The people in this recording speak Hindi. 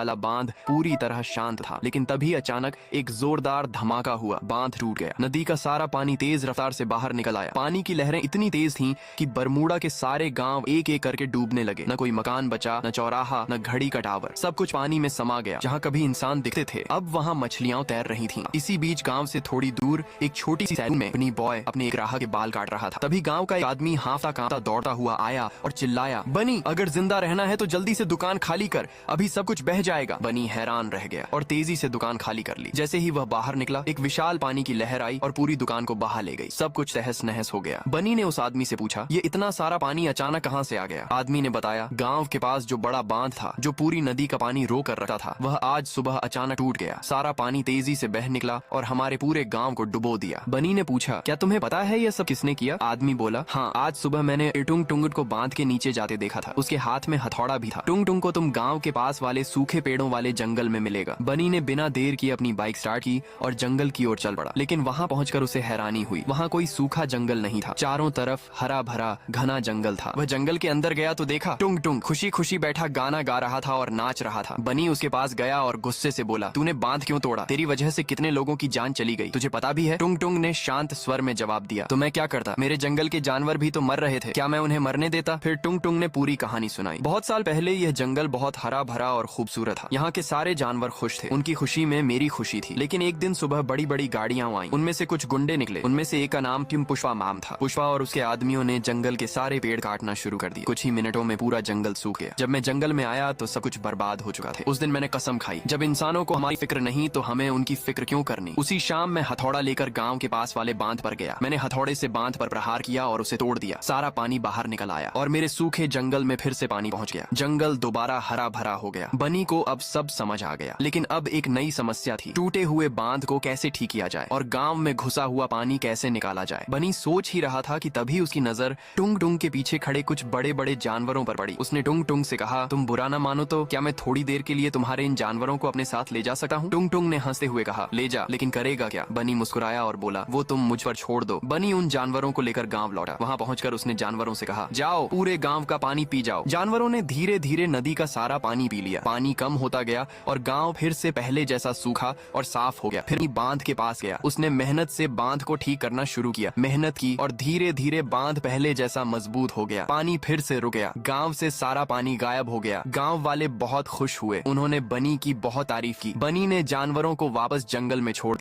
वाला बांध पूरी तरह शांत था, लेकिन तभी अचानक एक जोरदार धमाका हुआ। बांध टूट गया। नदी का सारा पानी तेज रफ्तार से बाहर निकल आया। पानी की लहरें इतनी तेज थीं कि बरमूडा के सारे गांव एक एक करके डूबने लगे। न कोई मकान बचा, न चौराहा, न घड़ी का टावर। सब कुछ पानी में समा गया। जहाँ कभी इंसान दिखते थे, अब वहाँ मछलियां तैर रही थीं। इसी बीच गांव से थोड़ी दूर एक छोटी सी सैलून में अपनी बॉय अपने एक ग्राहक के बाल काट रहा था। तभी गांव का एक आदमी हाफता कांपता दौड़ता हुआ आया और चिल्लाया, बनी, अगर जिंदा रहना है तो जल्दी से दुकान खाली कर, अभी सब कुछ बह जाएगा। बनी हैरान रह गया और तेजी से दुकान खाली कर ली। जैसे ही वह बाहर निकला, एक विशाल पानी की लहर आई और पूरी दुकान को बहा ले गई। सब कुछ तहस नहस हो गया। बनी ने उस आदमी से पूछा, ये इतना सारा पानी अचानक कहाँ से आ गया? आदमी ने बताया, गांव के पास जो बड़ा बांध था, जो पूरी नदी का पानी रोक कर रखा था, वह आज सुबह अचानक टूट गया। सारा पानी तेजी से बह निकला और हमारे पूरे गांव को डुबो दिया। बनी ने पूछा, क्या तुम्हें पता है यह सब किसने किया? आदमी बोला, हाँ, आज सुबह मैंने टुंग टुंगट को बांध के नीचे जाते देखा था। उसके हाथ में हथौड़ा भी था। टुंग टुंग को तुम गांव के पास वाले सूखे पेड़ों वाले जंगल में मिलेगा। बनी ने बिना देर किए अपनी बाइक स्टार्ट की और जंगल की ओर चल पड़ा। लेकिन वहाँ पहुंचकर उसे हैरानी हुई। वहाँ कोई सूखा जंगल नहीं था। चारों तरफ हरा भरा घना जंगल था। वह जंगल के अंदर गया तो देखा टुंग टुंग खुशी खुशी बैठा गाना गा रहा था और नाच रहा था। बनी उसके पास गया और गुस्से से बोला, तूने बांध क्यों तोड़ा? तेरी वजह से कितने लोगों की जान चली गई, तुझे पता भी है? टुंग टुंग ने शांत स्वर में जवाब दिया, तो मैं क्या करता? मेरे जंगल के जानवर भी तो मर रहे थे, क्या मैं उन्हें मरने देता? फिर टुंग टुंग ने पूरी कहानी सुनाई। बहुत साल पहले यह जंगल बहुत हरा भरा और खूबसूरत था। यहाँ के सारे जानवर खुश थे। उनकी खुशी में मेरी खुशी थी। लेकिन एक दिन सुबह बड़ी बड़ी गाड़ियां आईं। उनमें से कुछ गुंडे निकले। उनमें से एक का नाम टिम पुष्पा माम था। पुष्पा और उसके आदमियों ने जंगल के सारे पेड़ काटना शुरू कर दिए। कुछ ही मिनटों में पूरा जंगल सूख गया। जब मैं जंगल में आया तो सब कुछ बर्बाद हो चुका था। उस दिन मैंने कसम खाई, जब इंसानों को हमारी फिक्र नहीं तो हमें उनकी फिक्र क्यों करनी। उसी शाम मैं हथौड़ा लेकर गांव के पास वाले बांध पर गया। मैंने हथौड़े से बांध पर प्रहार किया और उसे तोड़ दिया। सारा पानी बाहर निकल आया और मेरे सूखे जंगल में फिर से पानी पहुंच गया। जंगल दोबारा हरा भरा हो गया। बनी को अब सब समझ आ गया। लेकिन अब एक नई समस्या थी, टूटे हुए बांध को कैसे ठीक किया जाए और गांव में घुसा हुआ पानी कैसे निकाला जाए। बनी सोच ही रहा था कि तभी उसकी नजर टुंग टुंग के पीछे खड़े कुछ बड़े बड़े जानवरों पर पड़ी। उसने टुंग टुंग से कहा, तुम बुरा ना मानो तो क्या मैं थोड़ी देर के लिए तुम्हारे इन जानवरों को अपने साथ ले जा सकता हूँ? टुंग टुंग ने हंसते हुए कहा, ले जा, लेकिन करेगा क्या? बनी मुस्कुराया और बोला, वो तुम मुझ पर छोड़ दो। बनी उन जानवरों को लेकर गांव लौटा। वहाँ पहुंचकर उसने जानवरों से कहा, जाओ, पूरे गांव का पानी पी जाओ। जानवरों ने धीरे धीरे नदी का सारा पानी पी लिया। पानी कम होता गया और गांव फिर से पहले जैसा सूखा और साफ हो गया। फिर बांध के पास गया। उसने मेहनत से बांध को ठीक करना शुरू किया। मेहनत की और धीरे धीरे बांध पहले जैसा मजबूत हो गया। पानी फिर से रुक गया। गांव से सारा पानी गायब हो गया। गांव वाले बहुत खुश हुए। उन्होंने बनी की बहुत तारीफ की। बनी ने जानवरों को वापस जंगल में छोड़